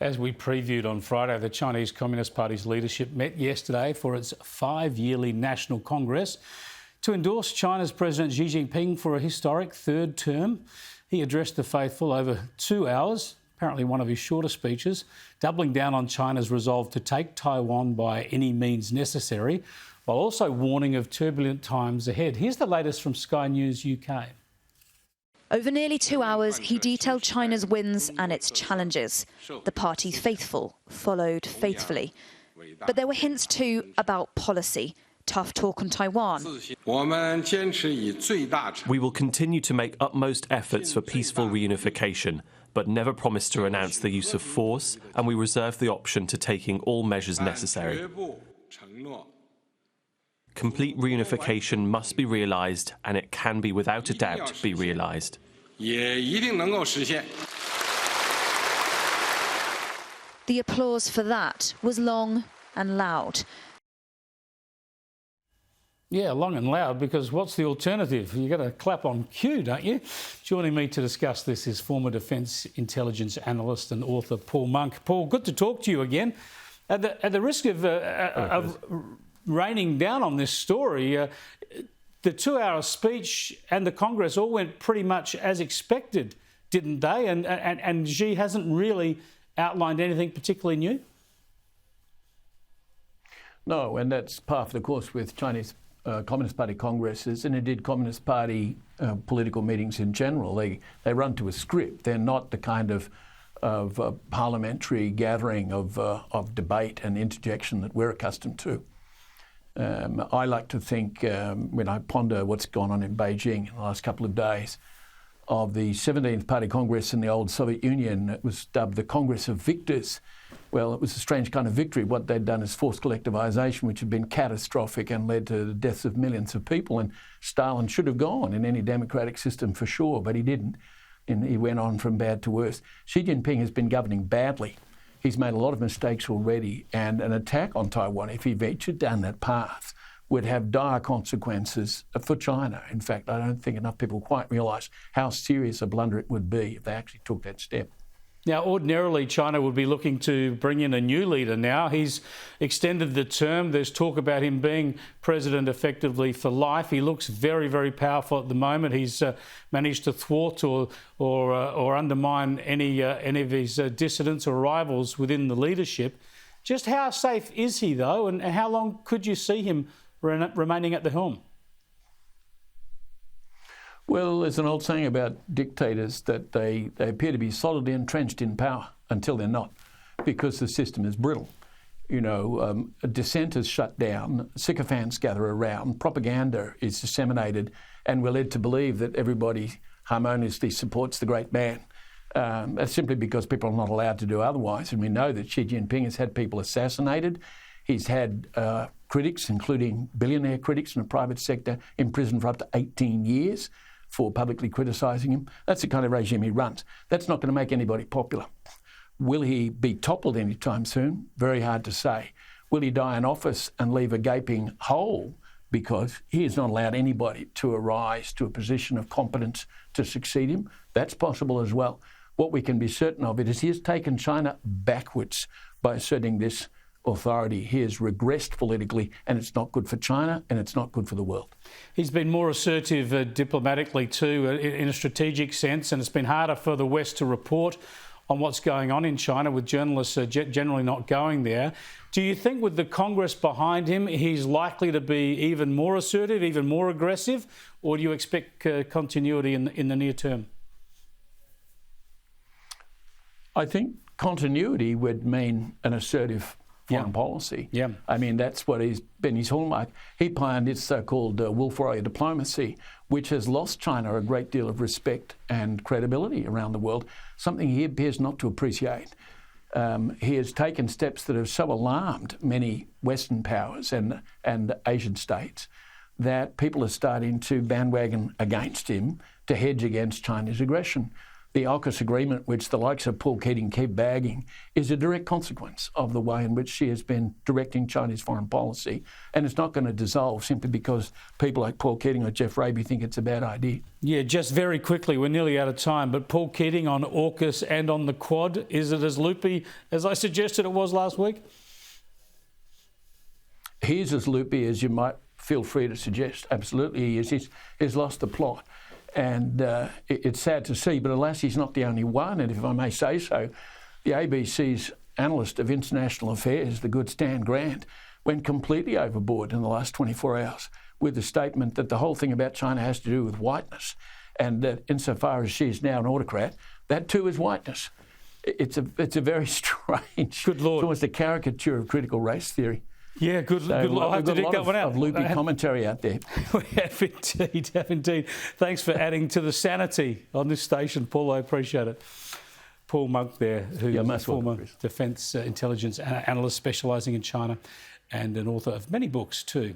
As we previewed on Friday, the Chinese Communist Party's leadership met yesterday for its 5-yearly National Congress to endorse China's President Xi Jinping for a historic third term. He addressed the faithful over 2 hours, apparently one of his shorter speeches, doubling down on China's resolve to take Taiwan by any means necessary, while also warning of turbulent times ahead. Here's the latest from Sky News UK. Over nearly 2 hours, he detailed China's wins and its challenges. The party's faithful followed faithfully. But there were hints too about policy. Tough talk on Taiwan. We will continue to make utmost efforts for peaceful reunification, but never promise to renounce the use of force, and we reserve the option to taking all measures necessary. Complete reunification must be realised, and it can be without a doubt be realised. The applause for that was long and loud. Yeah, long and loud, because what's the alternative? You've got to clap on cue, don't you? Joining me to discuss this is former Defence Intelligence Analyst and author Paul Monk. Paul, good to talk to you again. At the risk of raining down on this story, the 2-hour speech and the Congress all went pretty much as expected, didn't they? And Xi hasn't really outlined anything particularly new? No, and that's par for the course with Chinese Communist Party congresses and indeed Communist Party political meetings in general. They run to a script. They're not the kind of parliamentary gathering of debate and interjection that we're accustomed to. I like to think, when I ponder what's gone on in Beijing in the last couple of days, of the 17th Party Congress in the old Soviet Union. It was dubbed the Congress of Victors. Well, it was a strange kind of victory. What they'd done is forced collectivization, which had been catastrophic and led to the deaths of millions of people. And Stalin should have gone in any democratic system for sure, but he didn't. And he went on from bad to worse. Xi Jinping has been governing badly. He's made a lot of mistakes already, and an attack on Taiwan, if he ventured down that path, would have dire consequences for China. In fact, I don't think enough people quite realise how serious a blunder it would be if they actually took that step. Now, ordinarily, China would be looking to bring in a new leader now. He's extended the term. There's talk about him being president effectively for life. He looks very, very powerful at the moment. He's managed to thwart or undermine any of his dissidents or rivals within the leadership. Just how safe is he, though, and how long could you see him remaining at the helm? Well, there's an old saying about dictators that they appear to be solidly entrenched in power until they're not, because the system is brittle. You know, dissent is shut down, sycophants gather around, propaganda is disseminated, and we're led to believe that everybody harmoniously supports the great man. That's simply because people are not allowed to do otherwise. And we know that Xi Jinping has had people assassinated. He's had critics, including billionaire critics in the private sector, imprisoned for up to 18 years. For publicly criticising him. That's the kind of regime he runs. That's not going to make anybody popular. Will he be toppled anytime soon? Very hard to say. Will he die in office and leave a gaping hole because he has not allowed anybody to arise to a position of competence to succeed him? That's possible as well. What we can be certain of it is he has taken China backwards by asserting this authority. He has regressed politically, and it's not good for China and it's not good for the world. He's been more assertive diplomatically too, in a strategic sense, and it's been harder for the West to report on what's going on in China, with journalists generally not going there. Do you think with the Congress behind him, he's likely to be even more assertive, even more aggressive, or do you expect continuity in the near term? I think continuity would mean an assertive foreign policy. Yeah. I mean, that's what he's been his hallmark. He pioneered so-called wolf warrior diplomacy, which has lost China a great deal of respect and credibility around the world, something he appears not to appreciate. He has taken steps that have so alarmed many Western powers and Asian states that people are starting to bandwagon against him to hedge against China's aggression. the AUKUS agreement, which the likes of Paul Keating keep bagging, is a direct consequence of the way in which she has been directing Chinese foreign policy. And it's not going to dissolve simply because people like Paul Keating or Jeff Raby think it's a bad idea. Yeah, just very quickly, we're nearly out of time, but Paul Keating on AUKUS and on the Quad, is it as loopy as I suggested it was last week? He's as loopy as you might feel free to suggest. Absolutely he is. He's lost the plot. And it's sad to see, but alas, he's not the only one. And if I may say so, the ABC's Analyst of International Affairs, the good Stan Grant, went completely overboard in the last 24 hours with the statement that the whole thing about China has to do with whiteness, and that insofar as she is now an autocrat, that too is whiteness. It's a very strange, good Lord, it's almost a caricature of critical race theory. Yeah, good. So good. I'll have to dig that one out. Of loopy commentary out there. We have indeed. Thanks for adding to the sanity on this station, Paul. I appreciate it. Paul Monk there, who's a former defence intelligence analyst specialising in China and an author of many books too.